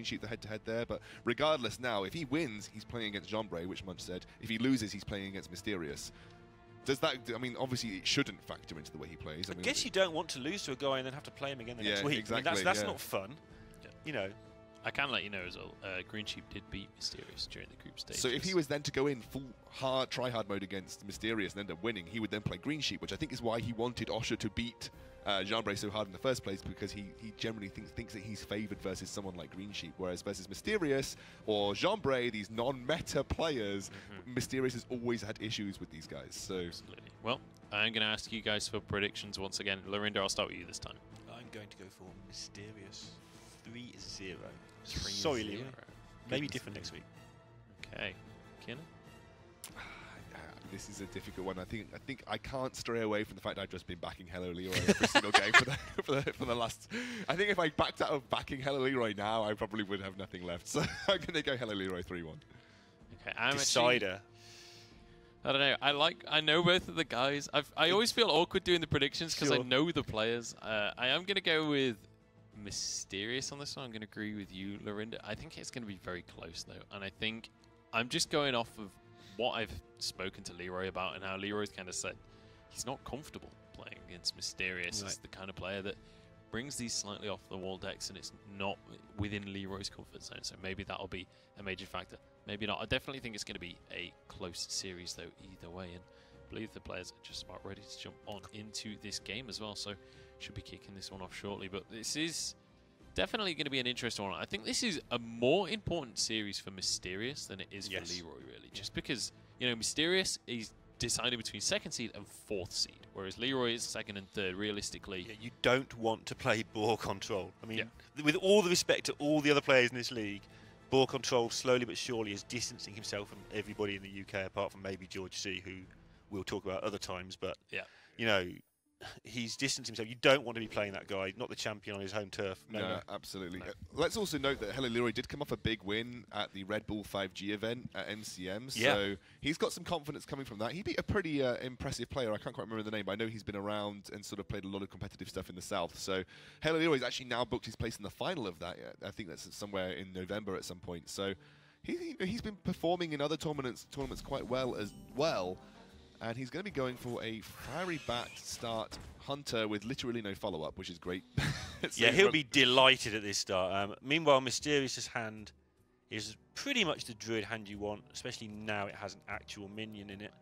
sheet the head-to-head there, but regardless now, if he wins, he's playing against Jombre, which Munch said. If he loses, he's playing against Mysterious. Does that, I mean, obviously it shouldn't factor into the way he plays. I guess you don't want to lose to a guy and then have to play him again the next week. Exactly, I mean, that's not fun. Yeah. You know. I can let you know as well, Green Sheep did beat Mysterious during the group stage. So if he was then to go in full try-hard mode against Mysterious and end up winning, he would then play Green Sheep, which I think is why he wanted Osher to beat Jombre so hard in the first place, because he generally thinks that he's favoured versus someone like Green Sheep, whereas versus Mysterious or Jombre, these non-meta players, Mysterious has always had issues with these guys. So absolutely. Well, I'm going to ask you guys for predictions once again. Lorinda, I'll start with you this time. I'm going to go for Mysterious 3-0. 3-0. Sorry, Leeroy. Maybe different next week. Okay. Kiernan? This is a difficult one. I think I can't stray away from the fact I've just been backing Hello Leeroy every single game for the last. I think if I backed out of backing Hello Leeroy now, I probably would have nothing left. So I'm going to go Hello Leeroy 3-1. Okay, I'm Decider. I don't know. I know both of the guys. I always feel awkward doing the predictions because I know the players. I am going to go with Mysterious on this one. I'm going to agree with you, Lorinda. I think it's going to be very close though, and I think I'm just going off of what I've spoken to Leeroy about and how Leeroy's kind of said he's not comfortable playing against Mysterious. He's the kind of player that brings these slightly off the wall decks and it's not within Leeroy's comfort zone. So maybe that'll be a major factor. Maybe not. I definitely think it's going to be a close series though either way, and I believe the players are just about ready to jump on into this game as well. So should be kicking this one off shortly. But this is definitely going to be an interesting one. I think this is a more important series for Mysterious than it is for Leeroy, really. Just because, you know, Mysterious is deciding between 2nd seed and 4th seed, whereas Leeroy is 2nd and 3rd, realistically. Yeah, you don't want to play ball control. I mean, with all the respect to all the other players in this league, ball control slowly but surely is distancing himself from everybody in the UK, apart from maybe George C, who we'll talk about other times. But, you know, he's distanced himself. You don't want to be playing that guy, not the champion on his home turf. No, absolutely. No. Let's also note that Hello Leeroy did come off a big win at the Red Bull 5G event at MCM, so he's got some confidence coming from that. He beat a pretty impressive player. I can't quite remember the name, but I know he's been around and sort of played a lot of competitive stuff in the South. So Hello Leeroy's actually now booked his place in the final of that. I think that's somewhere in November at some point. So he's been performing in other tournaments quite well as well. And he's going to be going for a fiery bat start Hunter with literally no follow-up, which is great. Yeah, he'll be delighted at this start. Meanwhile, Mysterious's hand is pretty much the Druid hand you want, especially now it has an actual minion in it.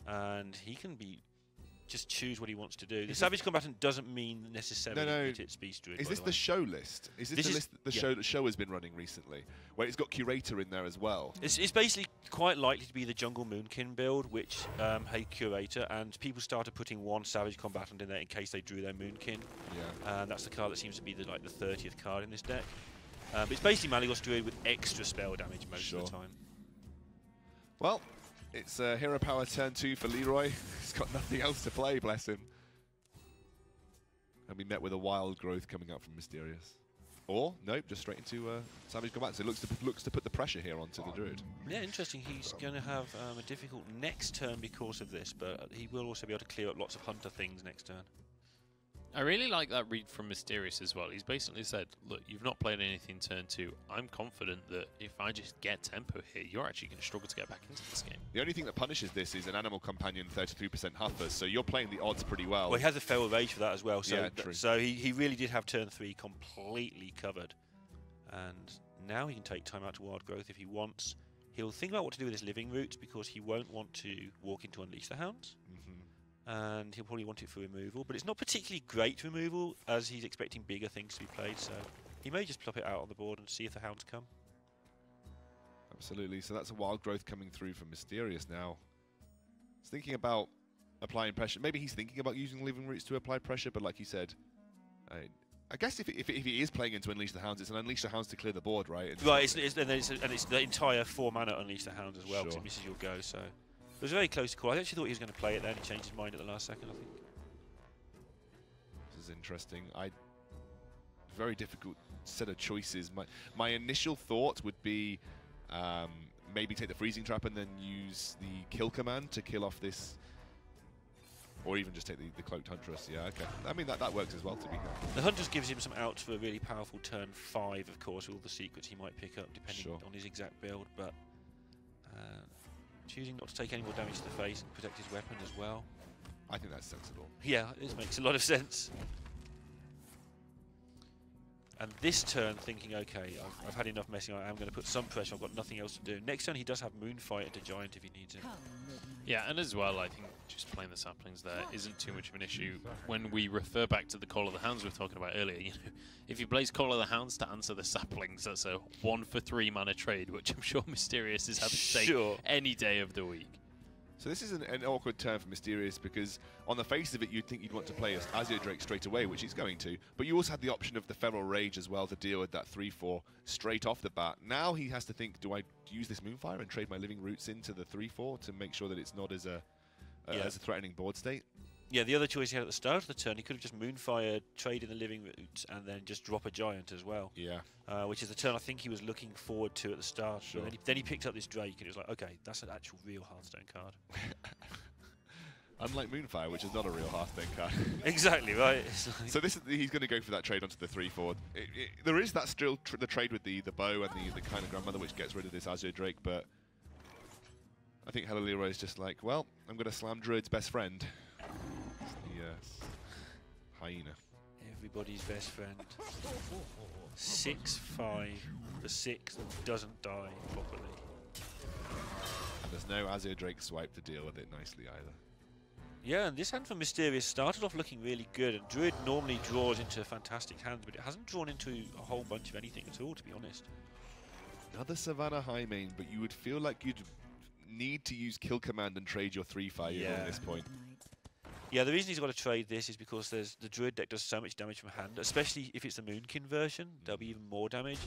And he can just choose what he wants to do. The Savage Combatant doesn't mean necessarily that it's Beast Druid. Is this the show list? Is this the list that the show has been running recently, where it's got Curator in there as well? It's basically quite likely to be the Jungle Moonkin build, which had Curator, and people started putting one Savage Combatant in there in case they drew their Moonkin. Yeah. And that's the card that seems to be the 30th card in this deck. But it's basically Malygos Druid with extra spell damage most of the time. Well, it's Hero Power turn 2 for Leeroy. He's got nothing else to play, bless him. And we met with a wild growth coming up from Mysterious. Or, nope, just straight into Savage Combat. So it looks to put the pressure here onto the Druid. Yeah, interesting. He's going to have a difficult next turn because of this, but he will also be able to clear up lots of Hunter things next turn. I really like that read from Mysterious as well. He's basically said, look, you've not played anything turn 2. I'm confident that if I just get tempo here, you're actually going to struggle to get back into this game. The only thing that punishes this is an Animal Companion 33% Huffer, so you're playing the odds pretty well. Well, he has a Feral Rage for that as well, so, yeah, true. So he really did have turn 3 completely covered. And now he can take time out to Wild Growth if he wants. He'll think about what to do with his living roots because he won't want to walk into Unleash the Hounds. And he'll probably want it for removal, but it's not particularly great removal as he's expecting bigger things to be played, so he may just plop it out on the board and see if the Hounds come. Absolutely, so that's a Wild Growth coming through from Mysterious now. He's thinking about applying pressure. Maybe he's thinking about using living roots to apply pressure, but like you said, I guess if he is playing into Unleash the Hounds, it's an Unleash the Hounds to clear the board, right? Right, and it's the entire 4-mana Unleash the Hounds as well, because it misses your go, so... It was a very close call. I actually thought he was going to play it then. He changed his mind at the last second, I think. This is interesting. Very difficult set of choices. My initial thought would be maybe take the Freezing Trap and then use the kill command to kill off this Or even just take the Cloaked Huntress. Yeah, okay. I mean, that works as well, to be fair. The Huntress gives him some outs for a really powerful turn 5, of course, with all the secrets he might pick up, depending on his exact build. But choosing not to take any more damage to the face and protect his weapon as well. I think that's sensible. Yeah, it makes a lot of sense. And this turn, thinking, okay, I've had enough messing around, I'm going to put some pressure, I've got nothing else to do. Next turn, he does have Moonfire into Giant if he needs it. Yeah, and as well, I think just playing the saplings there isn't too much of an issue. When we refer back to the Call of the Hounds we were talking about earlier, you know, if you plays Call of the Hounds to answer the saplings, that's a 1-for-3 mana trade, which I'm sure Mysterious is happy to take any day of the week. So this is an awkward turn for Mysterious, because on the face of it, you'd think you'd want to play Azure Drake straight away, which he's going to. But you also had the option of the Feral Rage as well to deal with that 3-4 straight off the bat. Now he has to think, do I use this Moonfire and trade my Living Roots into the 3-4 to make sure that it's not as a threatening board state? Yeah, the other choice he had at the start of the turn, he could have just Moonfire, trade in the Living Roots, and then just drop a Giant as well. Yeah. Which is the turn I think he was looking forward to at the start. Sure. Then he picked up this Drake, and it was like, okay, that's an actual real Hearthstone card. Unlike Moonfire, which is not a real Hearthstone card. Exactly, right. So he's going to go for that trade onto the 3-4. There is that still the trade with the bow and the kind of grandmother, which gets rid of this Azure Drake, but I think Hello Leeroy is just like, well, I'm going to slam Druid's best friend. Yes. Hyena. Everybody's best friend. 6-5. The 6 that doesn't die properly. And there's no Azure Drake swipe to deal with it nicely either. Yeah, and this hand for Mysterious started off looking really good, and Druid normally draws into fantastic hands, but it hasn't drawn into a whole bunch of anything at all, to be honest. Another Savannah High main, but you would feel like you'd need to use Kill Command and trade your 3-5 at this point. Yeah, the reason he's got to trade this is because the Druid deck does so much damage from hand, especially if it's the Moonkin version. There'll be even more damage.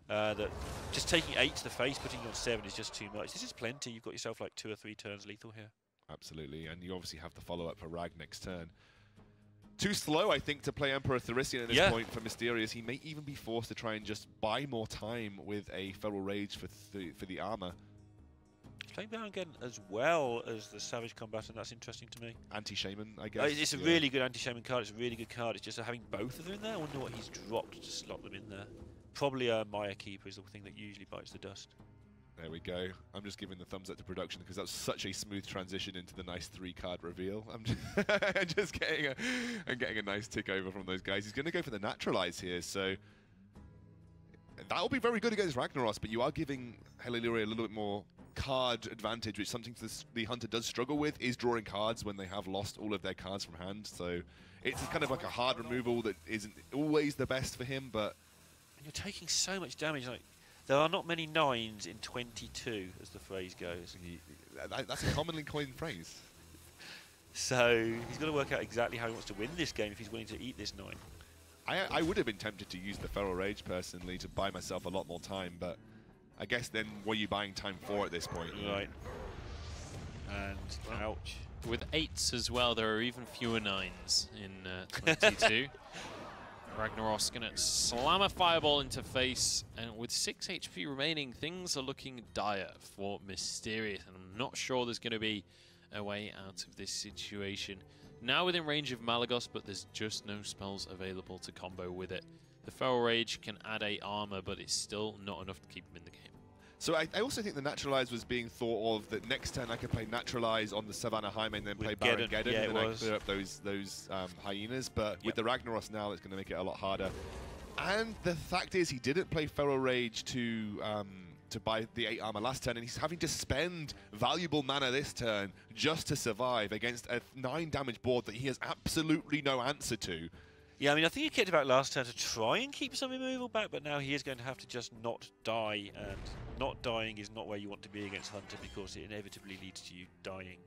That just taking 8 to the face, putting you on 7 is just too much. This is plenty. You've got yourself like 2 or 3 turns lethal here. Absolutely, and you obviously have the follow-up for Rag next turn. Too slow, I think, to play Emperor Therissian at this point for Mysterious. He may even be forced to try and just buy more time with a Feral Rage for the armor. He's playing Baron again as well as the Savage Combatant. That's interesting to me. Anti-Shaman, I guess. It's a really good anti-Shaman card. It's a really good card. It's just having both of them in there. I wonder what he's dropped to slot them in there. Probably a Maya Keeper is the thing that usually bites the dust. There we go. I'm just giving the thumbs up to production because that was such a smooth transition into the nice 3-card reveal. I'm just getting a nice tick over from those guys. He's going to go for the Naturalize here, so that will be very good against Ragnaros, but you are giving Hello Leeroy a little bit more card advantage, which something the Hunter does struggle with, is drawing cards when they have lost all of their cards from hand. So it's kind of like a hard removal that isn't always the best for him, but... And you're taking so much damage. Like, there are not many 9s in 22, as the phrase goes. That's a commonly coined phrase. So he's got to work out exactly how he wants to win this game if he's willing to eat this 9. I would have been tempted to use the Feral Rage personally to buy myself a lot more time, but I guess then what are you buying time for at this point? Right. And ouch. With 8s as well, there are even fewer 9s in 22. Ragnaros going to slam a fireball into face, and with 6 HP remaining, things are looking dire for Mysterious, and I'm not sure there's going to be a way out of this situation. Now within range of Malagos, but there's just no spells available to combo with it. The Feral Rage can add 8 armor, but it's still not enough to keep him in the game. So I also think the Naturalize was being thought of that next turn I could play Naturalize on the Savannah Highmane and then play Baron Geddon, and then I clear up those hyenas. But with the Ragnaros now, it's going to make it a lot harder. And the fact is, he didn't play Feral Rage to buy the 8 armor last turn, and he's having to spend valuable mana this turn just to survive against a 9 damage board that he has absolutely no answer to. Yeah, I mean, I think he kicked about last turn to try and keep some removal back, but now he is going to have to just not die, and not dying is not where you want to be against Hunter because it inevitably leads to you dying,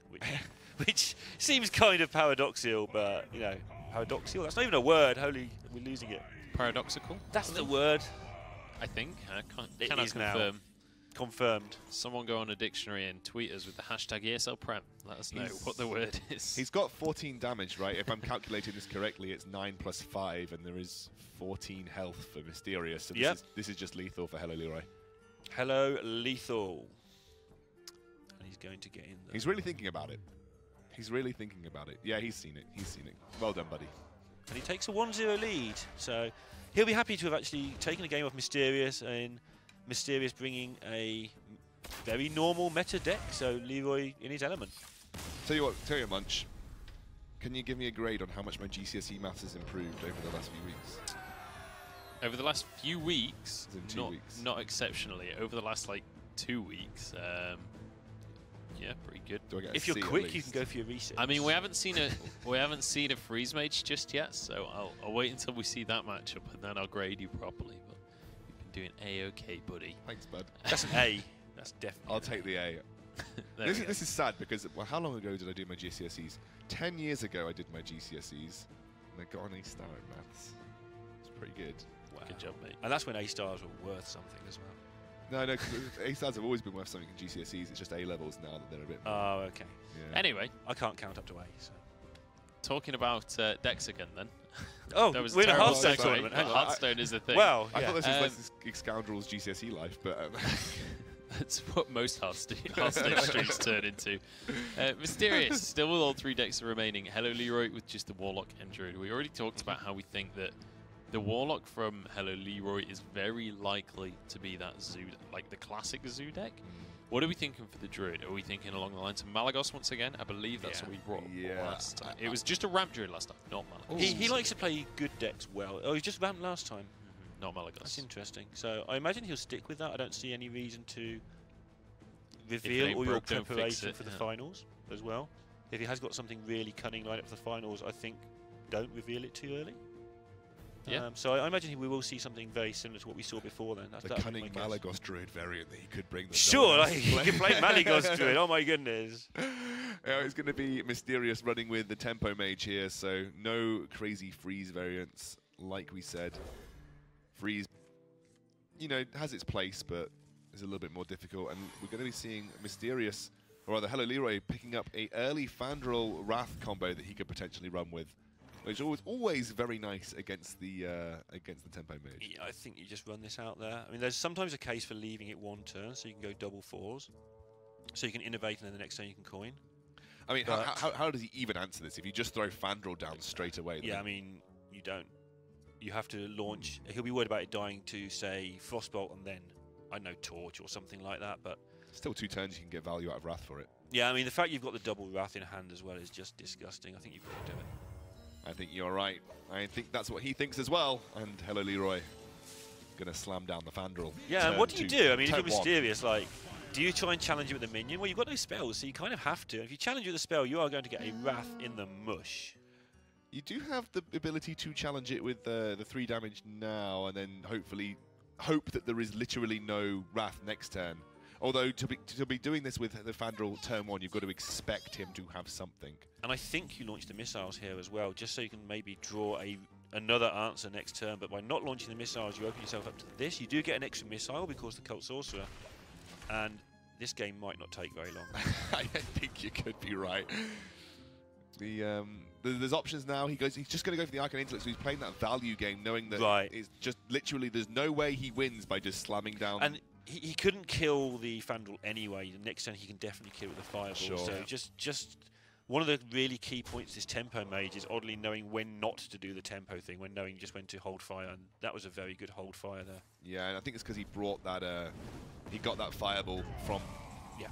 which seems kind of paradoxical, but, you know, paradoxical? That's not even a word. Holy, we're losing it. Paradoxical? That's the word. I think. I cannot confirm. Now. Confirmed. Someone go on a dictionary and tweet us with the hashtag ESL Prem. Let us know what the word is. He's got 14 damage, right? If I'm calculating this correctly, it's 9 plus 5, and there is 14 health for Mysterious. So this is just lethal for Hello Leeroy. Hello Lethal. And he's going to get in there. He's really thinking about it. He's really thinking about it. Yeah, he's seen it. He's seen it. Well done, buddy. And he takes a 1-0 lead. So he'll be happy to have actually taken a game off Mysterious, and Mysterious bringing a very normal meta deck. So Leeroy in his element. Tell you what, Munch. Can you give me a grade on how much my GCSE maths has improved over the last few weeks? Over the last few weeks, weeks. Not exceptionally. Over the last like 2 weeks, yeah, pretty good. Do I get if you're quick, you can go for your research. I mean, we haven't seen a freeze mage just yet, so I'll wait until we see that matchup and then I'll grade you properly. But you've been doing A-okay, buddy. Thanks, bud. That's an A. That's definitely. I'll take the A. This is sad because, well, how long ago did I do my GCSEs? 10 years ago I did my GCSEs and I got an A star in maths. It's pretty good. Wow. Good job, mate. And that's when A stars were worth something as well. No, because A stars have always been worth something in GCSEs. It's just A levels now that they're a bit more. Oh, okay. Yeah. Anyway, I can't count up to A. So. talking about decks again then. Oh, that was we're in a Hearthstone Hearthstone tournament. Hang on. Hearthstone is the thing. Well, I yeah. thought this was like this scoundrel's GCSE life, but... That's what most Hearthstone streams turn into. Mysterious, still with all 3 decks remaining. Hello Leeroy with just the Warlock and Druid. We already talked about how we think that the Warlock from Hello Leeroy is very likely to be that Zoo, like the classic Zoo deck. What are we thinking for the Druid? Are we thinking along the lines of Malagos once again? I believe that's what we brought last time. It was just a Ramp Druid last time, not Malagos. He likes to play good decks well. Oh, he just ramped last time. Not Malagos. That's interesting. So I imagine he'll stick with that. I don't see any reason to reveal all your preparation for the finals as well. If he has got something really cunning lined up for the finals, I think don't reveal it too early. Yeah. So I imagine we will see something very similar to what we saw before then. The cunning Malagos Druid variant that he could bring. Sure, like, he can play Malagos Druid. Oh my goodness. It's going to be Mysterious running with the Tempo Mage here, so no crazy freeze variants. Like we said, freeze, has its place, but is a little bit more difficult. And we're going to be seeing Mysterious, or rather Hello Leeroy, picking up a early Fandral Wrath combo that he could potentially run with. Which is always very nice against the Tempo Mage. Yeah, I think you just run this out there. I mean, there's sometimes a case for leaving it 1 turn, so you can go double 4s. So you can innovate, and then the next turn you can coin. I mean, how does he even answer this if you just throw Fandral down straight away? Yeah, I mean, you don't. You have to launch. He'll be worried about it dying to, say, Frostbolt and then, I don't know, Torch or something like that, but... Still 2 turns you can get value out of Wrath for it. Yeah, I mean, the fact you've got the double Wrath in hand as well is just disgusting. I think you've got to do it. I think you're right. I think that's what he thinks as well. And Hello Leeroy, gonna slam down the Fandral. Yeah, and what do you do? I mean, if you're Mysterious, like, do you try and challenge it with a minion? Well, you've got no spells, so you kind of have to. If you challenge it with a spell, you are going to get a Wrath in the mush. You do have the ability to challenge it with the 3 damage now, and then hopefully hope that there is literally no Wrath next turn. Although to be doing this with the Fandral turn 1, you've got to expect him to have something. And I think you launch the missiles here as well, just so you can maybe draw another answer next turn. But by not launching the missiles, you open yourself up to this. You do get an extra missile because the Cult Sorcerer. And this game might not take very long. I think you could be right. There's options now. He's just going to go for the Arcane Intellect, so he's playing that value game, knowing that it's just literally there's no way he wins by just slamming down. And he couldn't kill the Fandral anyway. The next turn he can definitely kill with the Fireball. Sure. So just one of the really key points this Tempo Mage is oddly knowing when not to do the tempo thing, when knowing just when to hold fire, and that was a very good hold fire there. Yeah, and I think it's because he brought that, he got that Fireball from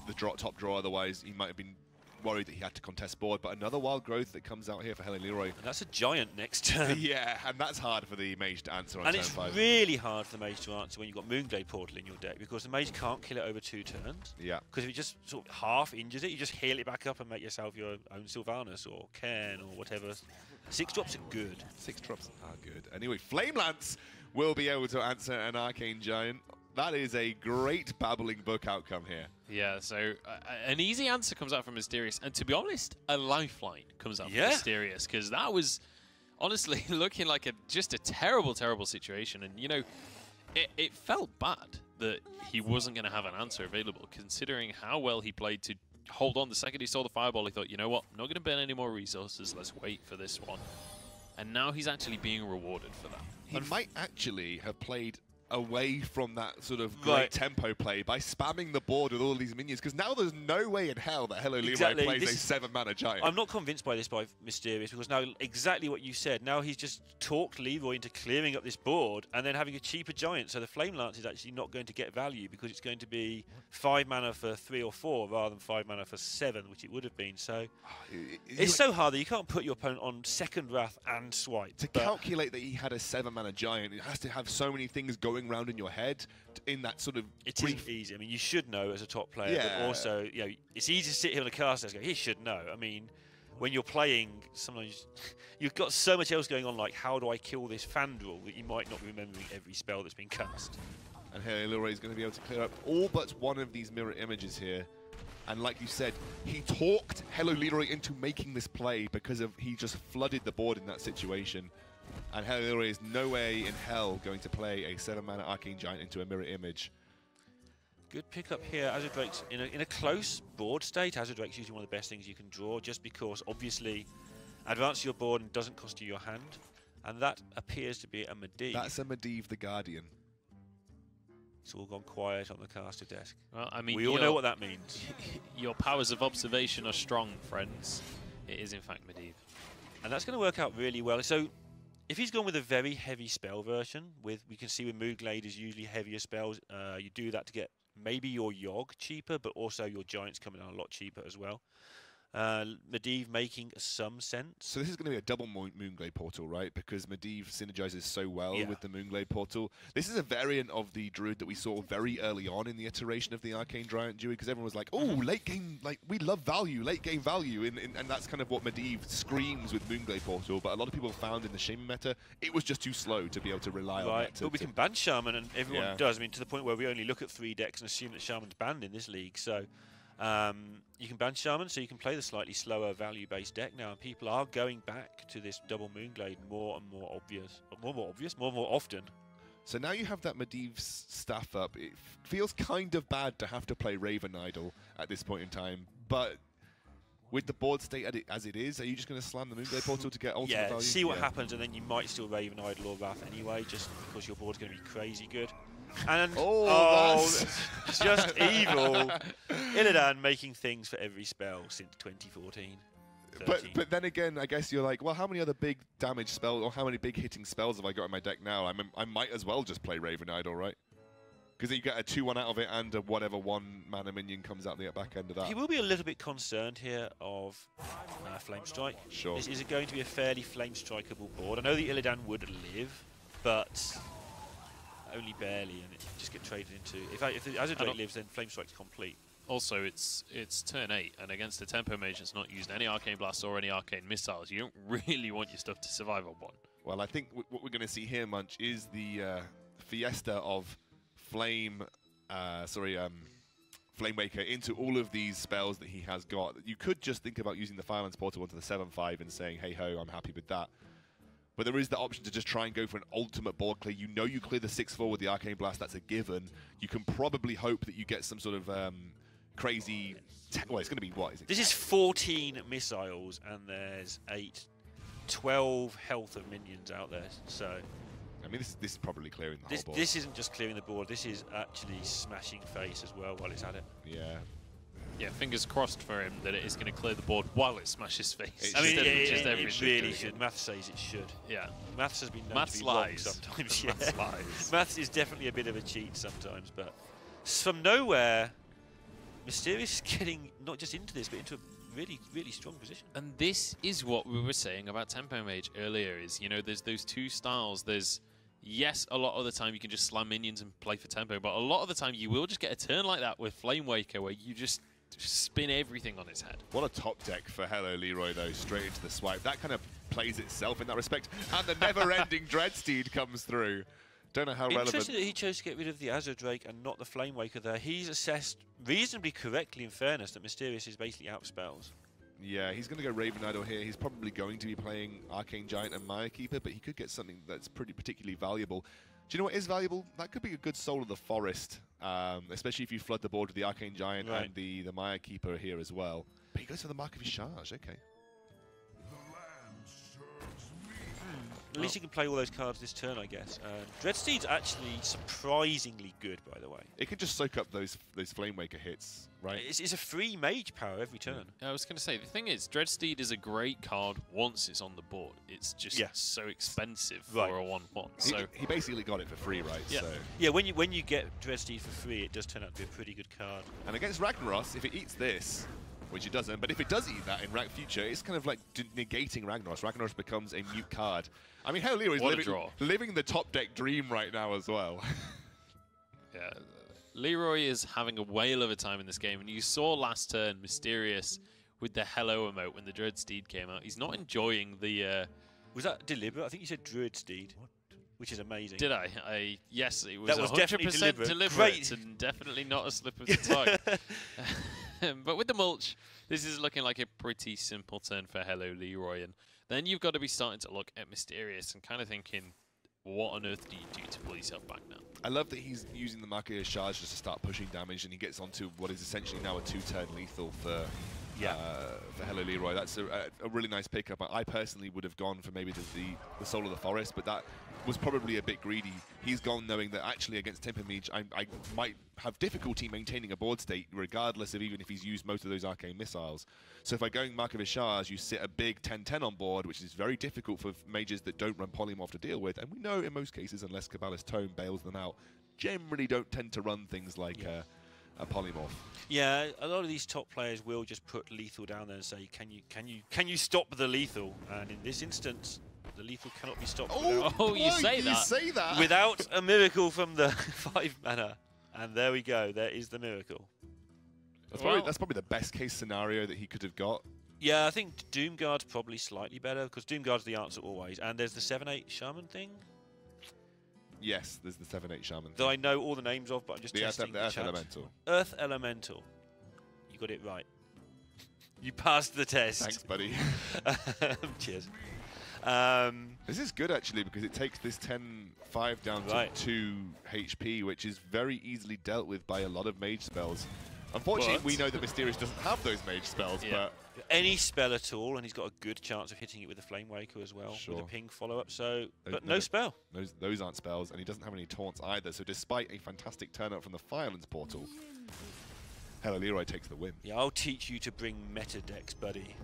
the top draw, otherwise he might have been worried that he had to contest board, but another Wild Growth that comes out here for Hello Leeroy. And that's a giant next turn. Yeah, and that's hard for the Mage to answer on turn 5. And it's really hard for the Mage to answer when you've got Moonglade Portal in your deck, because the Mage can't kill it over 2 turns. Yeah. Because if you just sort of half injures it, you just heal it back up and make yourself your own Sylvanas or Cairn or whatever. 6 drops are good. 6 drops are good. Anyway, Flame Lance will be able to answer an Arcane Giant. That is a great babbling book outcome here. Yeah, so an easy answer comes out from Mysterious, and to be honest, a lifeline comes out from Mysterious, because that was honestly looking like just a terrible, terrible situation. And, it felt bad that he wasn't going to have an answer available, considering how well he played to hold on. The second he saw the Fireball, he thought, you know what, I'm not going to burn any more resources, let's wait for this one. And now he's actually being rewarded for that. He might actually have played away from that sort of great tempo play by spamming the board with all these minions, because now there's no way in hell that Hello Leeroy plays a 7-mana giant. I'm not convinced by this by Mysterious, because now exactly what you said, now he's just talked Leeroy into clearing up this board and then having a cheaper giant, so the Flame Lance is actually not going to get value because it's going to be 5 mana for 3 or 4 rather than 5 mana for 7, which it would have been. So it's so hard that you can't put your opponent on second Wrath and Swipe. To calculate that he had a 7-mana giant, it has to have so many things going round in your head in that sort of... It isn't easy. I mean, you should know as a top player, but also, you know, it's easy to sit here on a cast desk and go, he should know. I mean, when you're playing, sometimes you've got so much else going on, like, how do I kill this Fandral, that you might not be remembering every spell that's been cast. And here, Leeroy is going to be able to clear up all but one of these mirror images here. And like you said, he talked Hello Leeroy into making this play because of he just flooded the board in that situation. And Hello Leeroy is no way in hell going to play a 7-mana Arcane Giant into a mirror image. Good pickup here. Azure Drake's in a close board state. Azure Drake's usually one of the best things you can draw, just because obviously advance your board and doesn't cost you your hand. And that appears to be a Medivh. That's a Medivh the Guardian. It's all gone quiet on the caster desk. Well, I mean, we all know what that means. Your powers of observation are strong, friends. It is in fact Medivh. And that's going to work out really well. So if he's gone with a very heavy spell version, we can see with Moonglade is usually heavier spells. You do that to get maybe your Yogg cheaper, but also your Giants coming out a lot cheaper as well. Medivh making some sense. So this is going to be a double Moonglade portal, right? Because Medivh synergizes so well with the Moonglade portal. This is a variant of the Druid that we saw very early on in the iteration of the Arcane Giant Druid, because everyone was like, oh, late game, like, we love value, late game value, and that's kind of what Medivh screams with Moonglade portal, but a lot of people found in the Shaman meta, it was just too slow to be able to rely on that. But we can ban Shaman, and everyone does. I mean, to the point where we only look at 3 decks and assume that Shaman's banned in this league, so... you can ban Shaman, so you can play the slightly slower value-based deck now, and people are going back to this double Moonglade more and more often. So now you have that Medivh staff up. It feels kind of bad to have to play Raven Idol at this point in time, but with the board state as it is, are you just going to slam the Moonglade portal to get ultimate value? See what happens, and then you might still Raven Idol or Wrath anyway, just because your board's going to be crazy good. And that's just evil. Illidan making things for every spell since 2014. But then again, I guess you're like, well, how many other big damage spells or how many big hitting spells have I got in my deck now? I might as well just play Raven Idol, right? Because you get a 2-1 out of it and whatever 1-mana minion comes out the back end of that. He will be a little bit concerned here of Flame Strike. Sure. Is it going to be a fairly Flame Strikeable board? I know the Illidan would live, but... only barely, and it just get traded into. If the Azure Drake lives, then Flame Strike's complete. Also, it's turn 8, and against a Tempo Mage that's not used any Arcane Blasts or any Arcane Missiles, you don't really want your stuff to survive on one. Well, I think what we're going to see here, Munch, is the fiesta of Flame Waker into all of these spells that he has got. You could just think about using the Firelands Portal onto the 7/5 and saying, hey ho, I'm happy with that. But there is the option to just try and go for an ultimate board clear. You know you clear the 6/4 with the Arcane Blast, that's a given. You can probably hope that you get some sort of crazy... well, it's going to be, what is it? This is 14 missiles, and there's 12 health of minions out there, so... I mean, this is probably clearing the whole board. This isn't just clearing the board, this is actually smashing face as well while it's at it. Yeah. Yeah, fingers crossed for him that it is going to clear the board while it smashes face. I mean, it really should. Math says it should. Yeah. Maths has been known to be wrong sometimes. Maths lies. Maths is definitely a bit of a cheat sometimes, but from nowhere, Mysterious is getting not just into this, but into a really, really strong position. And this is what we were saying about Tempo Mage earlier, is, you know, there's those two styles. There's, yes, a lot of the time you can just slam minions and play for tempo, but a lot of the time you will just get a turn like that with Flame Waker where you just spin everything on its head. What a top deck for Hello Leeroy, though, straight into the swipe. That kind of plays itself in that respect. And the never-ending Dreadsteed comes through. Don't know how relevant... Interesting that he chose to get rid of the Azure Drake and not the Flame Waker there. He's assessed reasonably correctly, in fairness, that Mysterious is basically out spells. Yeah, he's going to go Raven Idol here. He's probably going to be playing Arcane Giant and Maya Keeper, but he could get something that's particularly valuable. Do you know what is valuable? That could be a good Soul of the Forest, especially if you flood the board with the Arcane Giant and the Maya Keeper here as well. But he goes for the Mark of Visage, okay. At least he can play all those cards this turn, I guess. Dreadsteed's actually surprisingly good, by the way. It can just soak up those Flame Waker hits, right? It's a free mage power every turn. I was going to say, the thing is, Dreadsteed is a great card once it's on the board. It's just so expensive for a 1/1. So he basically got it for free, right? Yeah. So. Yeah, when you get Dreadsteed for free, it does turn out to be a pretty good card. And against Ragnaros, if it eats this, which it doesn't, but if it does eat that in Future, it's kind of like negating Ragnaros. Ragnaros becomes a mute card. I mean, hell, Leeroy's living the top deck dream right now as well. Yeah, Leeroy is having a whale of a time in this game, and you saw last turn Mysterious with the hello emote when the Dreadsteed came out. He's not enjoying the... Was that deliberate? I think you said Druidsteed, which is amazing. Did I? Yes, it was, that was 100% deliberate Great. and definitely not a slip of the tongue. But with the mulch, this is looking like a pretty simple turn for Hello Leeroy, and then you've got to be starting to look at Mysterious and kind of thinking, what on earth do you do to pull yourself back now? I love that he's using the Marquez Charge just to start pushing damage, and he gets onto what is essentially now a 2-turn lethal for Hello Leeroy. That's a really nice pickup. I personally would have gone for maybe the Soul of the Forest, but that was probably a bit greedy. He's gone knowing that actually against Temper Mage, I might have difficulty maintaining a board state, regardless of even if he's used most of those arcane missiles. So if I'm going Mark of Ishars, you sit a big 10-10 on board, which is very difficult for mages that don't run Polymorph to deal with. And we know in most cases, unless Cabalist's Tome bails them out, generally don't tend to run things like a Polymorph. Yeah, a lot of these top players will just put lethal down there and say, can you stop the lethal? And in this instance, the lethal cannot be stopped. You say that without a miracle from the 5 mana. And there we go. There is the miracle. That's probably the best case scenario that he could have got. Yeah, I think Doomguard's probably slightly better because Doomguard's the answer always. And there's the 7/8 Shaman thing. Yes, there's the 7/8 Shaman. That I know all the names of, but I'm just testing the Earth Elemental. Earth Elemental. You got it right. You passed the test. Thanks, buddy. Cheers. This is good, actually, because it takes this 10-5 down to 2 HP, which is very easily dealt with by a lot of mage spells. Unfortunately, we know that Mysterious doesn't have those mage spells, but... Any spell at all, and he's got a good chance of hitting it with a Flame Waker as well, with a ping follow-up, but no spell. Those aren't spells, and he doesn't have any taunts either, so despite a fantastic turn-up from the Firelands portal, Hello Leeroy takes the win. Yeah, I'll teach you to bring meta decks, buddy.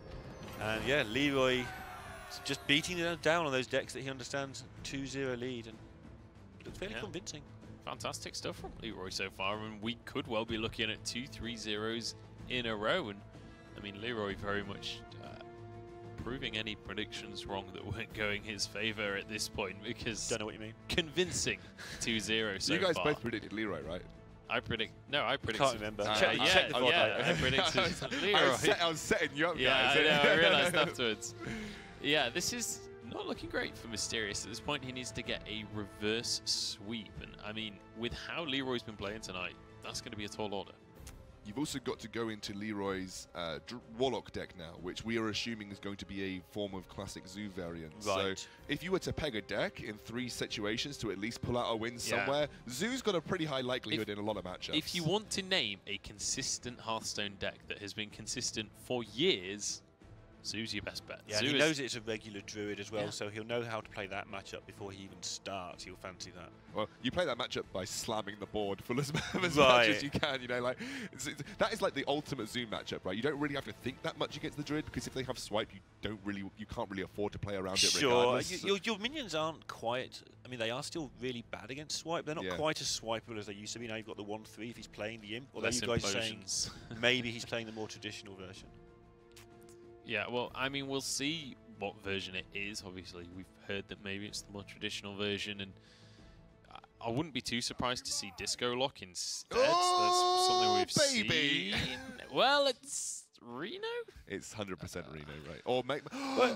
And yeah, Leeroy just beating down on those decks that he understands. 2-0 lead, and looks fairly convincing. Fantastic stuff from Leeroy so far, and we could well be looking at 2-3-0s in a row. And I mean, Leeroy very much proving any predictions wrong that weren't going his favour at this point, because don't know what you mean. Convincing 2-0 so You guys far. both predicted Leeroy, right? I predict. Can't remember. Check the VOD. I predicted Leeroy. I was setting you up, guys. Yeah, I know. I realised afterwards. Yeah, this is not looking great for Mysterious. At this point, he needs to get a reverse sweep. And, I mean, with how Leeroy's been playing tonight, that's going to be a tall order. You've also got to go into Leeroy's Warlock deck now, which we are assuming is going to be a form of classic Zoo variant. Right. So if you were to peg a deck in 3 situations to at least pull out a win somewhere, Zoo's got a pretty high likelihood in a lot of matchups. If you want to name a consistent Hearthstone deck that has been consistent for years, Zoo's your best bet. Yeah, Zoo he knows it's a regular Druid as well, so he'll know how to play that matchup before he even starts. He'll fancy that. Well, you play that matchup by slamming the board full as much as you can. You know, like that is like the ultimate Zoo matchup, right? You don't really have to think that much against the Druid, because if they have swipe, you can't really afford to play around it. Regardless. Your minions aren't quite. I mean, they are still really bad against swipe. They're not quite as swipeable as they used to be. Now you've got the 1/3 if he's playing the Imp. Although you guys are saying maybe he's playing the more traditional version. Yeah, well, I mean, we'll see what version it is. Obviously, we've heard that maybe it's the more traditional version, and I wouldn't be too surprised to see Disco Lock instead. Oh, that's something we've seen. Well, it's Reno? It's 100% Reno, right? Or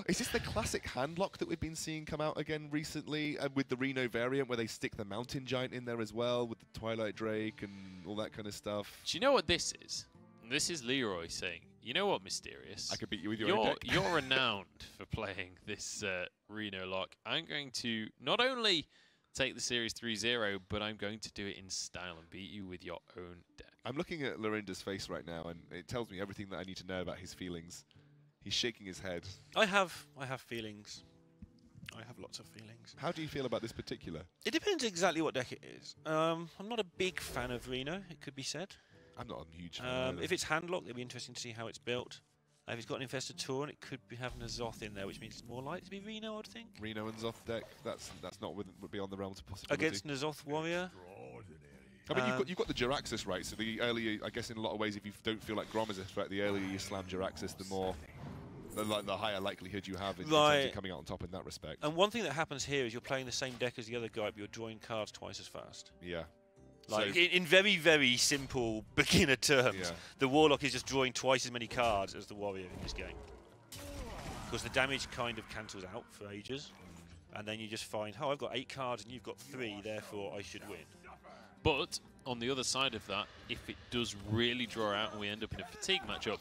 is this the classic handlock that we've been seeing come out again recently, with the Reno variant where they stick the Mountain Giant in there as well, with the Twilight Drake and all that kind of stuff? Do you know what this is? This is Leeroy saying, you know what, Mysterious? I could beat you with your own deck. You're renowned for playing this Reno lock. I'm going to not only take the series 3-0, but I'm going to do it in style and beat you with your own deck. I'm looking at Lorinda's face right now, and it tells me everything that I need to know about his feelings. He's shaking his head. I have feelings. I have lots of feelings. How do you feel about this particular? It depends exactly what deck it is. I'm not a big fan of Reno, it could be said. I'm not a huge fan. If it's handlocked, it'll be interesting to see how it's built. If it's got an Infested Tauren, it could be having a Zoth in there, which means it's more likely to be Reno, I'd think. Reno and Zoth deck, that's not would be on the realms of possibility. Against N'Zoth Warrior. I mean, you've got the Jiraxxus, right? So the earlier, I guess in a lot of ways, if you don't feel like Grom is a threat, the earlier you slam Jiraxxus, the more, the higher likelihood you have in terms of coming out on top in that respect. And one thing that happens here is you're playing the same deck as the other guy, but you're drawing cards twice as fast. Yeah. Like, in very, very simple beginner terms, the Warlock is just drawing twice as many cards as the Warrior in this game. Because the damage kind of cancels out for ages. And then you just find, oh, I've got 8 cards and you've got 3, therefore I should win. But on the other side of that, if it does really draw out and we end up in a fatigue matchup,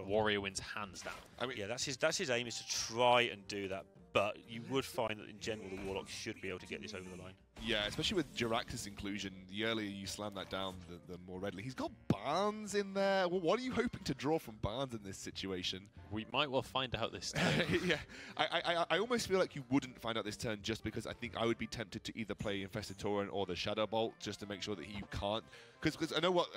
Warrior wins hands down. I mean, yeah, that's his aim, is to try and do that. But you would find that in general the Warlock should be able to get this over the line. Yeah, especially with Jiraxxus inclusion, the earlier you slam that down, the more readily. He's got Barnes in there. Well, what are you hoping to draw from Barnes in this situation? We might well find out this turn. Yeah, I almost feel like you wouldn't find out this turn just because I think I would be tempted to either play Infested Tauren or the Shadow Bolt just to make sure that you can't. Because I know what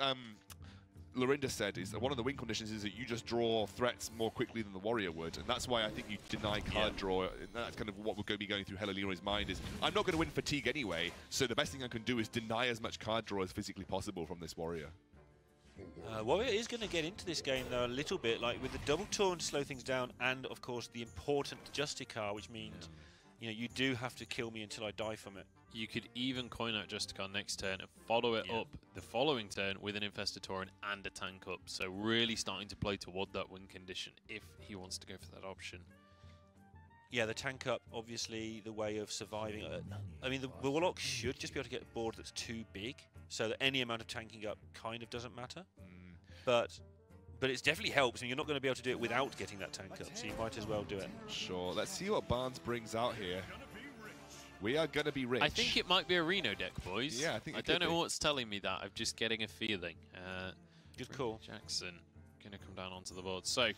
Lorinda said is that one of the win conditions is that you just draw threats more quickly than the Warrior would, and that's why I think you deny card draw. And that's kind of what would be going through Hella Leeroy's mind is, I'm not going to win fatigue anyway, so the best thing I can do is deny as much card draw as physically possible from this Warrior. Warrior is going to get into this game though a little bit, like with the double Tauren to slow things down, and of course the important Justicar, which means you know, you do have to kill me until I die from it. You could even coin out Justicar next turn and follow it up the following turn with an Infested Tauren and a tank up. So really starting to play toward that win condition if he wants to go for that option. Yeah, the tank up, obviously, the way of surviving. I mean, the Warlock should just be able to get a board that's too big, so that any amount of tanking up kind of doesn't matter. But it definitely helps. I mean, you're not going to be able to do it without getting that tank up, so you might as well do it. Sure. Let's see what Barnes brings out here. We are going to be rich. I think it might be a Reno deck, boys. Yeah, I think I don't know what's telling me that. I'm just getting a feeling. Good call. Jackson going to come down onto the board. So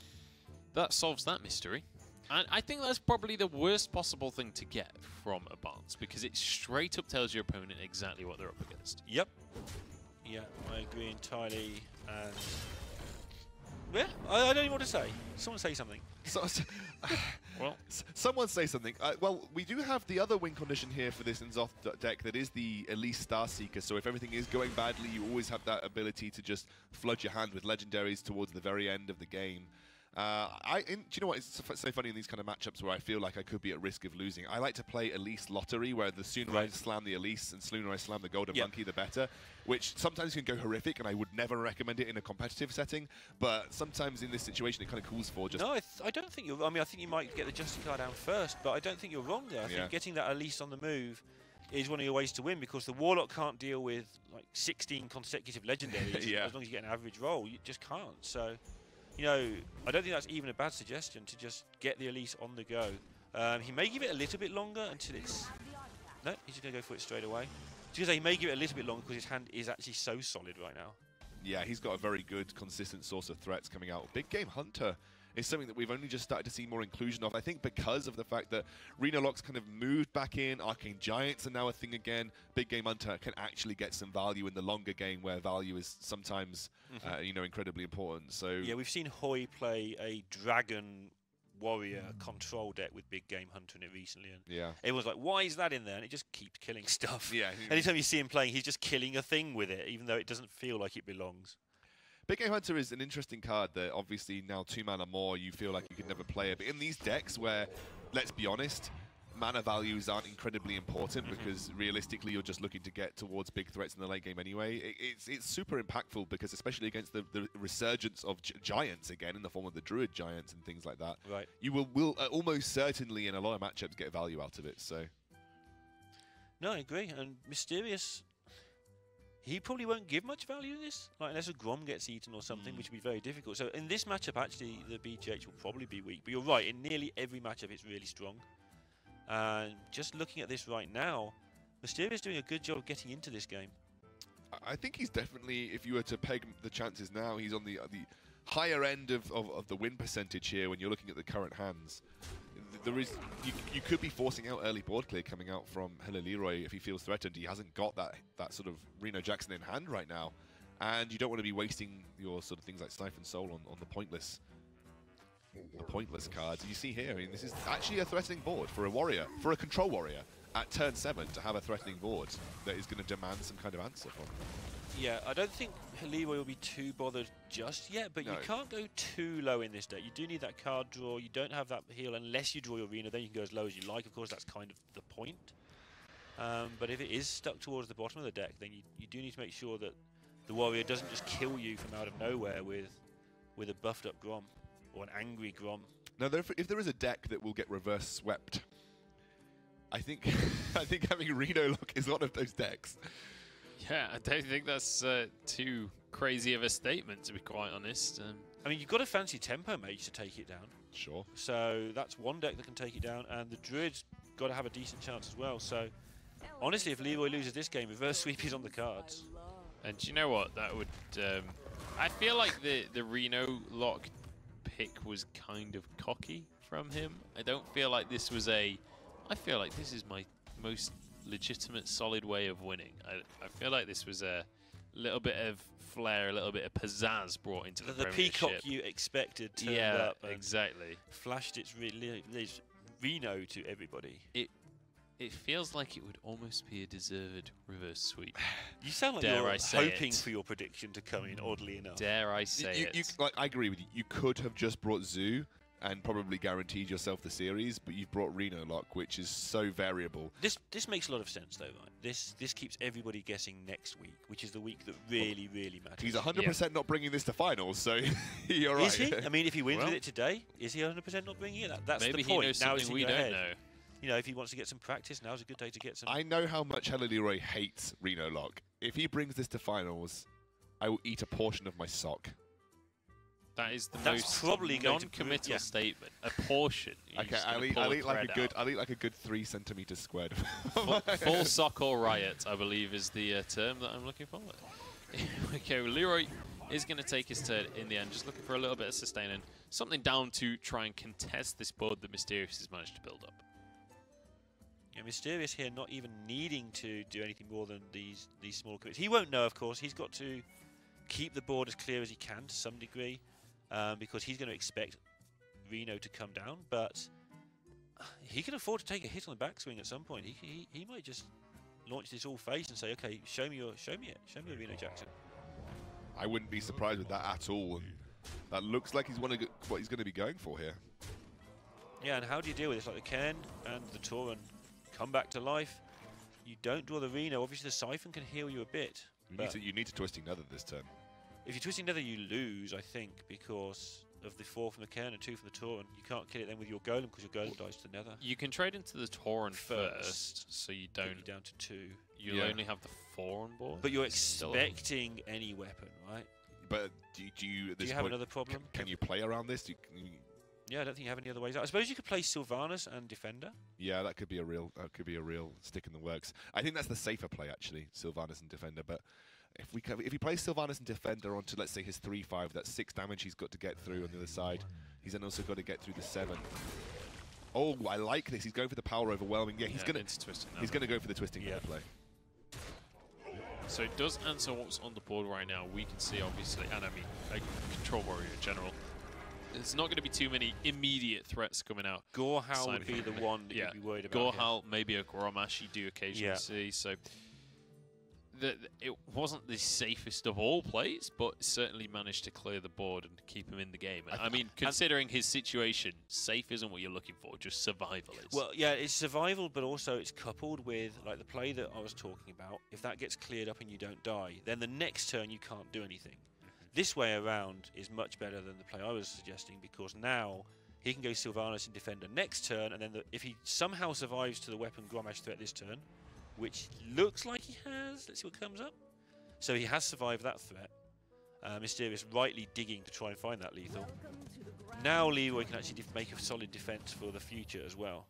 that solves that mystery. And I think that's probably the worst possible thing to get from a Barnes, because it straight up tells your opponent exactly what they're up against. Yep. Yeah, I agree entirely. And yeah, I don't even know what to say. Someone say something. Well, someone say something. Well, we do have the other win condition here for this N'Zoth deck that is the Elise Starseeker. So if everything is going badly, you always have that ability to just flood your hand with legendaries towards the very end of the game. Do you know what? It's so funny in these kind of matchups where I feel like I could be at risk of losing. I like to play Elise Lottery, where the sooner I slam the Elise and sooner I slam the Golden Monkey, the better. Which sometimes can go horrific, and I would never recommend it in a competitive setting. But sometimes in this situation, it kind of calls for just. No, I don't think you're. I mean, I think you might get the Justicar down first, but I don't think you're wrong there. I think getting that Elise on the move is one of your ways to win, because the Warlock can't deal with like 16 consecutive legendaries as long as you get an average roll. You just can't. So. You know, I don't think that's even a bad suggestion to just get the Elise on the go. He may give it a little bit longer until it's... No, he's just going to go for it straight away. Because he may give it a little bit longer because his hand is actually so solid right now. Yeah, he's got a very good, consistent source of threats coming out. Big Game Hunter is something that we've only just started to see more inclusion of. I think because of the fact that Reno Locks kind of moved back in, Arcane Giants are now a thing again. Big Game Hunter can actually get some value in the longer game, where value is sometimes, you know, incredibly important. So yeah, we've seen Hoy play a Dragon Warrior control deck with Big Game Hunter in it recently, and everyone's like, why is that in there? And it just keeps killing stuff. Yeah. Anytime you see him playing, he's just killing a thing with it, even though it doesn't feel like it belongs. Big Game Hunter is an interesting card that obviously now 2 mana more, you feel like you could never play it. But in these decks where, let's be honest, mana values aren't incredibly important because realistically you're just looking to get towards big threats in the late game anyway. It's super impactful because especially against the resurgence of giants again in the form of the Druid Giants and things like that, you will almost certainly in a lot of matchups get value out of it. So no, I agree. And Mysterious, he probably won't give much value in this, like unless a Grom gets eaten or something, which would be very difficult. So in this matchup, actually, the BGH will probably be weak. But you're right, in nearly every matchup, it's really strong. And just looking at this right now, Mysterious doing a good job of getting into this game. I think he's definitely, if you were to peg the chances now, he's on the higher end of the win percentage here when you're looking at the current hands. there is you could be forcing out early board clear coming out from Leeroy if he feels threatened. He hasn't got that sort of Reno Jackson in hand right now, and you don't want to be wasting your sort of things like Siphon Soul on the pointless cards. You see here, I mean, this is actually a threatening board for a warrior, for a control warrior at turn 7 to have a threatening board that is going to demand some kind of answer from. Yeah, I don't think Leeroy will be too bothered just yet, but you can't go too low in this deck. You do need that card draw. You don't have that heal unless you draw your Reno. Then you can go as low as you like. Of course, that's kind of the point. But if it is stuck towards the bottom of the deck, then you do need to make sure that the warrior doesn't just kill you from out of nowhere with a buffed up Grom or an angry Grom. Now, if there is a deck that will get reverse swept, I think having Reno Lock is one of those decks. Yeah, I don't think that's too crazy of a statement, to be quite honest. I mean, you've got a fancy Tempo Mage to take it down. Sure. So that's one deck that can take it down, and the Druid's got to have a decent chance as well. So honestly, if Leeroy loses this game, reverse sweep is on the cards. And do you know what? That would... I feel like the Reno Lock pick was kind of cocky from him. I don't feel like this was I feel like this is my most legitimate, solid way of winning. I feel like this was a little bit of flair, a little bit of pizzazz brought into the Premiership. Peacock you expected turned up and exactly. Flashed its Reno to everybody. It feels like it would almost be a deserved reverse sweep. You sound like you're hoping for your prediction to come in, oddly enough. Dare I say it? Like, I agree with you. You could have just brought Zoo and probably guaranteed yourself the series, but you've brought Reno Lock, which is so variable. This makes a lot of sense, though, right? This keeps everybody guessing next week, which is the week that really matters. He's 100% not bringing this to finals, so you're right. Is he? I mean, if he wins with it today, is he 100% not bringing it? That's maybe the point. He knows something we don't know. You know, if he wants to get some practice, now's a good day to get some. I know how much Leeroy hates Reno Lock. If he brings this to finals, I will eat a portion of my sock. That is the most probably non-committal statement. A portion. Okay, I'll eat like a good 3 centimeters squared. Full sock or riot, I believe, is the term that I'm looking for. Okay, well, Leeroy is going to take his turn in the end, just looking for a little bit of sustaining, something down to try and contest this board that Mysterious has managed to build up. Yeah, Mysterious here not even needing to do anything more than these small commits. He won't know, of course. He's got to keep the board as clear as he can to some degree. Because he's going to expect Reno to come down, but he can afford to take a hit on the backswing at some point. He might just launch this all face and say, "Okay, show me your Reno Jackson." I wouldn't be surprised with that at all. And that looks like what he's going to be going for here. Yeah, and how do you deal with this? Like the Cairn and the Tauren come back to life. You don't draw the Reno. Obviously, the Siphon can heal you a bit. You need to Twisting Nether this turn. If you're Twisting Nether, you lose, I think, because of the 4 from the Cairn and 2 from the Tauren. You can't kill it then with your Golem because your Golem dies to the Nether. You can trade into the Tauren first, so you don't... Get you down to 2. You'll only have the 4 on board. But you're expecting any weapon, right? But do you at this have another problem? Can you play around this? Yeah, I don't think you have any other ways. I suppose you could play Sylvanas and Defender. Yeah, that could be a real stick in the works. I think that's the safer play actually, Sylvanas and Defender. But if he plays Sylvanas and Defender onto, let's say, his 3/5, that's 6 damage he's got to get through on the other side. He's then also got to get through the 7. Oh, I like this. He's going for the power overwhelming. Yeah, he's going to go for the Twisting Nether play. So it does answer what's on the board right now. We can see, obviously, and I mean, a Control Warrior in general. There's not going to be too many immediate threats coming out. Gorehowl would be the one that you'd be worried about. Gorehowl, maybe a Gromash you do occasionally see. So it wasn't the safest of all plays, but certainly managed to clear the board and keep him in the game. I mean, considering his situation, safe isn't what you're looking for, just survival is. Well, yeah, it's survival, but also it's coupled with, like, the play that I was talking about. If that gets cleared up and you don't die, then the next turn you can't do anything. This way around is much better than the play I was suggesting, because now he can go Sylvanas and Defender next turn, and then if he somehow survives to the weapon Gromash threat this turn, which looks like he has, let's see what comes up. So he has survived that threat. Mysterious rightly digging to try and find that lethal. Now Leeroy can actually make a solid defense for the future as well.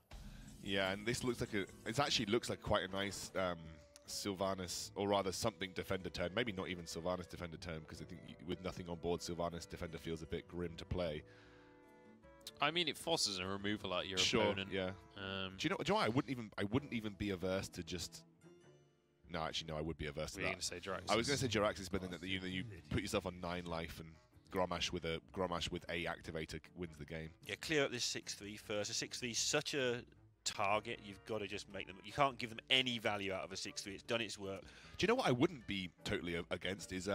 Yeah, and this looks like it actually looks like quite a nice Sylvanas, or rather something Defender turn. Maybe not even Sylvanas Defender turn, because I think with nothing on board, Sylvanas Defender feels a bit grim to play. I mean, it forces a removal out your sure, opponent. Yeah. Do you know what? I wouldn't even be averse to just. No, actually, no. I would be averse to that. Going to say Jiraxis. I was going to say Jiraxis, but then you put yourself on 9 life, and Grommash with a activator wins the game. Yeah, clear up this 6-3 first. A 6-3 is such a target. You've got to just make them. You can't give them any value out of a 6-3. It's done its work. Do you know what I wouldn't be totally against is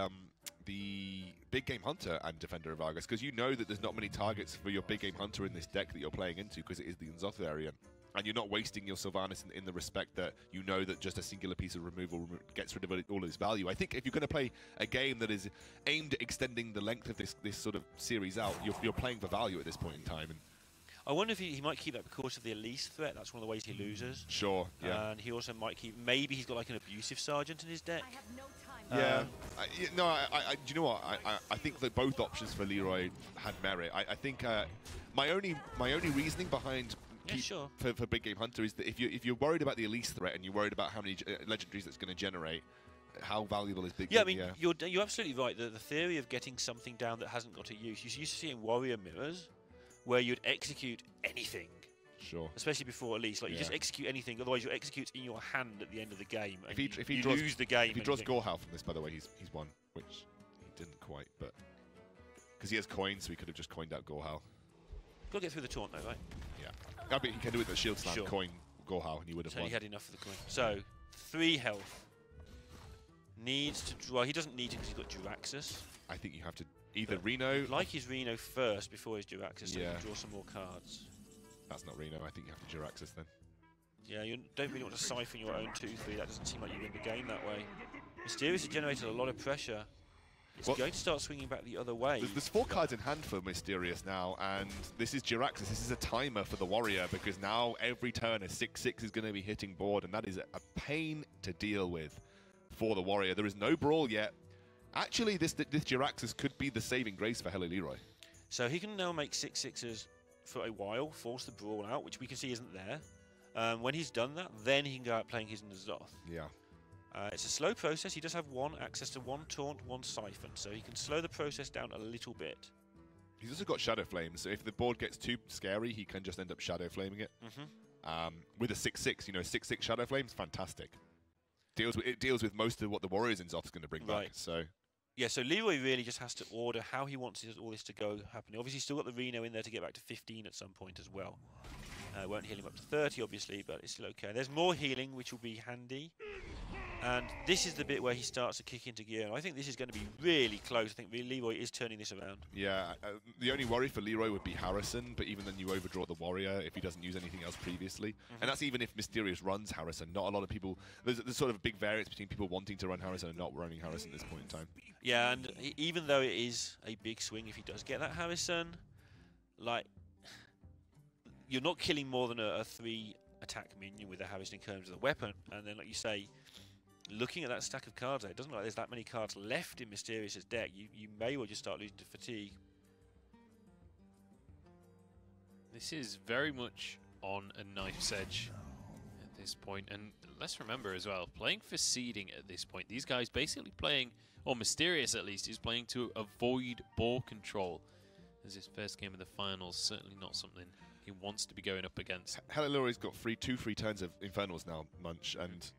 the big game hunter and defender of Argus, because you know that there's not many targets for your big game hunter in this deck that you're playing into, because it is the Unzoth variant. And you're not wasting your Sylvanas in the respect that you know that just a singular piece of removal gets rid of all of its value. I think if you're going to play a game that is aimed at extending the length of this sort of series out, you're playing for value at this point in time. And I wonder if he might keep that because of the Elise threat. That's one of the ways he loses. Sure, yeah. And he also might keep. Maybe he's got like an abusive sergeant in his deck. I have no time. Yeah, do you know what? I think that both options for Leeroy had merit. I think my only reasoning behind for big game hunter is that if you're worried about the Elise threat and you're worried about how many legendaries that's going to generate, how valuable is big game? Yeah, I mean, you're absolutely right. The theory of getting something down that hasn't got a use. You used to see in warrior mirrors where you'd execute anything. Sure. Especially before Elise, like you just execute anything. Otherwise, you execute in your hand at the end of the game. If he you draws, lose the game. If he draws Gorehal from this, by the way, he's won, which he didn't quite, but because he has coins, so he could have just coined out Gorehal. Got to get through the taunt, though, right? Yeah. I mean, he can do it with the shield slam, coin Gorehal, and he would have won. He had enough of the coin. So 3 health. Needs to draw. He doesn't need to because he's got Jiraxis. I think you have to either Reno. Like his Reno first before his Jiraxis, so he can draw some more cards. That's not Reno. I think you have to Jiraxis then. Yeah, you don't really want to siphon your own 2-3. That doesn't seem like you win the game that way. Mysterious has generated a lot of pressure. It's going to start swinging back the other way. There's 4 cards in hand for Mysterious now, and this is Jiraxis. This is a timer for the Warrior, because now every turn a 6-6 is going to be hitting board, and that is a pain to deal with for the Warrior. There is no brawl yet. Actually, this Jiraxis could be the saving grace for Hello Leeroy. So he can now make 6-6s for a while, force the brawl out, which we can see isn't there. When he's done that, then he can go out playing his N'Zoth. Yeah. It's a slow process. He does have access to 1 taunt, 1 siphon, so he can slow the process down a little bit. He's also got Shadow Flame, so if the board gets too scary, he can just end up Shadow Flaming it. With a 6-6, 6-6 Shadow Flame's fantastic. It deals with most of what the Warriors in Zoth's going to bring back. So. Yeah, so Leeroy really just has to order how he wants all this to go happening. Obviously, he's still got the Reno in there to get back to 15 at some point as well. Won't heal him up to 30, obviously, but it's still okay. There's more healing, which will be handy. And this is the bit where he starts to kick into gear. And I think this is going to be really close. I think Leeroy is turning this around. Yeah, the only worry for Leeroy would be Harrison, but even then you overdraw the Warrior if he doesn't use anything else previously. And that's even if Mysterious runs Harrison. Not a lot of people... There's sort of a big variance between people wanting to run Harrison and not running Harrison at this point in time. Yeah, and even though it is a big swing, if he does get that Harrison, like... You're not killing more than a 3-attack minion with a Harrison in terms of the weapon. And then, like you say, looking at that stack of cards there, it doesn't look like there's that many cards left in Mysterious's deck. You may well just start losing to fatigue. This is very much on a knife's edge at this point. And let's remember as well, playing for seeding at this point, these guys basically playing, or Mysterious at least, is playing to avoid ball control. As his first game of the finals, certainly not something he wants to be going up against. Hello Leeroy's got 2 free turns of Infernals now, Munch, and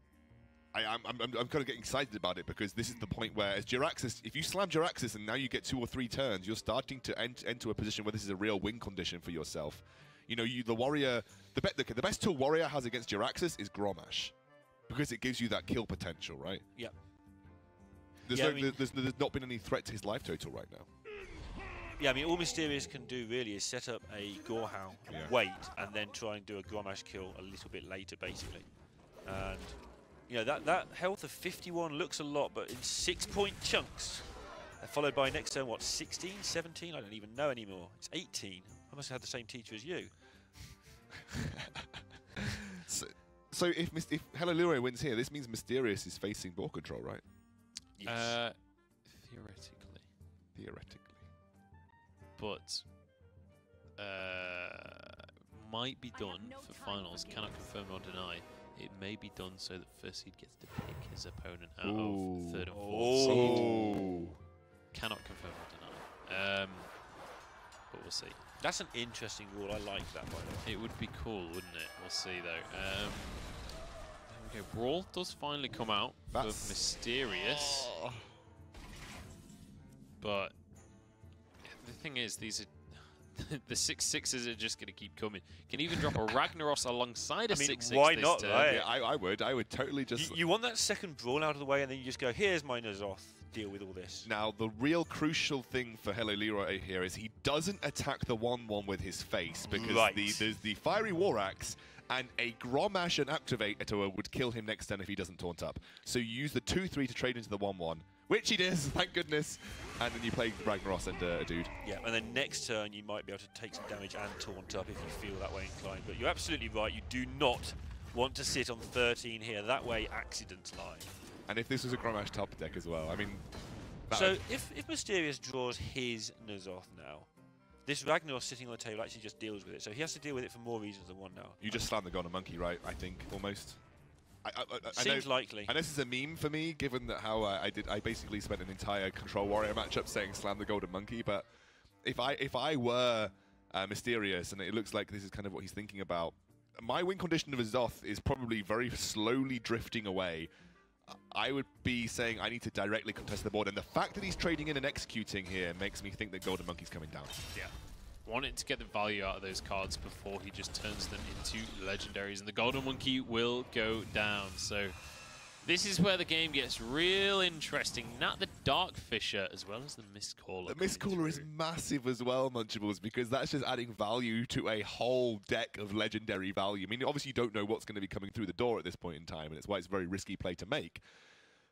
I'm kind of getting excited about it, because this is the point where, as Jiraxis, if you slam Jiraxis and now you get 2 or 3 turns, you're starting to enter a position where this is a real win condition for yourself. You know, the Warrior, the best tool Warrior has against Jiraxis is Grommash, because it gives you that kill potential, right? Yeah. There's not been any threat to his life total right now. Yeah, I mean, all Mysterious can do really is set up a Gorehal, wait, and then try and do a Grommash kill a little bit later, basically. And, you know, that health of 51 looks a lot, but in 6-point chunks. Followed by next turn, what, 16, 17? I don't even know anymore. It's 18. I must have had the same teacher as you. So if Hello Leeroy wins here, this means Mysterious is facing ball control, right? Yes. Theoretically. But might be done for finals. Cannot confirm or deny. It may be done so that first seed gets to pick his opponent out of 3rd and 4th seed. Cannot confirm or deny. but we'll see. That's an interesting rule. I like that, by the way. It would be cool, wouldn't it? We'll see, though. There we go. Brawl does finally come out for Mysterious. Oh. But the thing is, these are the 6/6s are just going to keep coming. Can even drop a Ragnaros alongside a 6/6. Why not, turn. right? Yeah, I would totally just... You want that second brawl out of the way, and then you just go, here's my Nazoth, deal with all this. Now, the real crucial thing for Hello Leeroy here is he doesn't attack the 1/1 with his face, because there's the Fiery War Axe, and a Gromash and Activator would kill him next turn if he doesn't taunt up. So you use the 2/3 to trade into the 1/1, which he does, thank goodness. And then you play Ragnaros and a dude. Yeah, and then next turn you might be able to take some damage and taunt up if you feel that way inclined. But you're absolutely right, you do not want to sit on 13 here. That way accidents lie. And if this was a Gromash top deck as well, I mean... So if Mysterious draws his Nazoth now, this Ragnaros sitting on the table actually just deals with it. So he has to deal with it for more reasons than one now. You just slam the Golden Monkey, right? I think, almost. Seems likely. And this is a meme for me, given that how I basically spent an entire Control Warrior matchup saying slam the Golden Monkey. But if I were Mysterious, and it looks like this is kind of what he's thinking about, my win condition of Azoth is probably very slowly drifting away. I would be saying I need to directly contest the board, and the fact that he's trading in and executing here makes me think that Golden Monkey's coming down. Yeah. Wanting to get the value out of those cards before he just turns them into legendaries, and the Golden Monkey will go down. So this is where the game gets real interesting. Not the Dark Fisher as well as the Mistcaller. The Mistcaller is massive as well, Munchables, because that's just adding value to a whole deck of legendary value. I mean, obviously you don't know what's going to be coming through the door at this point in time, and it's why it's a very risky play to make.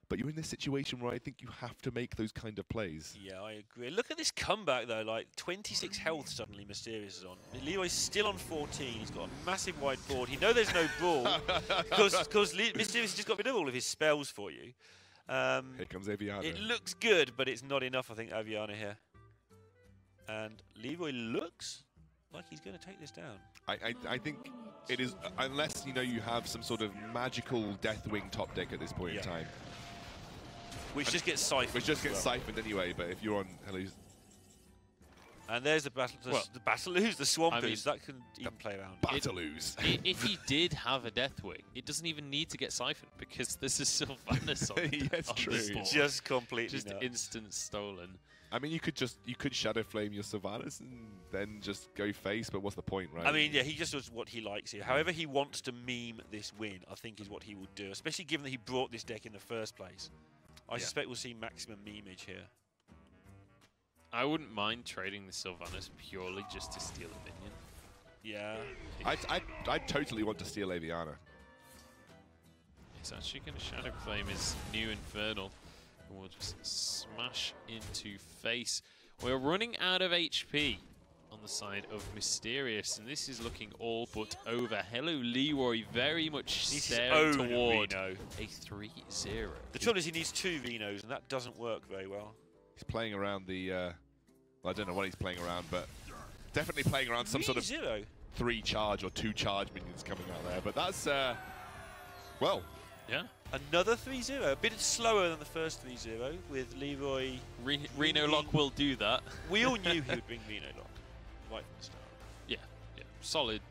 But you're in this situation where I think you have to make those kind of plays. Yeah, I agree. Look at this comeback, though. Like, 26 health suddenly Mysterious is on. Leeroy's still on 14. He's got a massive wide board. He knows there's no brawl because Mysterious has just got rid of all of his spells for you. Here comes Aviana. It looks good, but it's not enough, I think, Aviana here. And Leeroy looks like he's going to take this down. I think it is, unless, you know, you have some sort of magical Deathwing top deck at this point in time. Which just gets siphoned. Which just gets siphoned anyway, but if you're on Hello's... And there's the Battaloos, the Swampoos, that can even play around. Battaloos. If he did have a Deathwing, it doesn't even need to get siphoned because there's a Sylvanas on, yes, on true. the board. Just completely Just nuts. instant stolen. I mean, you could Shadow Flame your Sylvanas and then just go face, but what's the point, right? I mean, yeah, he just does what he likes here. However he wants to meme this win, I think is what he will do, especially given that he brought this deck in the first place. I suspect we'll see maximum memeage here. I wouldn't mind trading the Sylvanas purely just to steal a minion. Yeah. I totally want to steal Aviana. It's actually going to Shadow Flame his new Infernal. And we'll just smash into face. We're running out of HP on the side of Mysterious, and this is looking all but over. Hello Leeroy very much staring toward a 3-0. The trouble is he needs 2 Venos, and that doesn't work very well. He's playing around the... well, I don't know what he's playing around, but definitely playing around some sort of 3 charge or 2 charge minions coming out there. But that's, well... Yeah. Another 3-0, a bit slower than the first 3-0 with Leeroy. Reno Lock will do that. We all knew he would bring Reno Lock right from the start. Yeah, yeah. Solid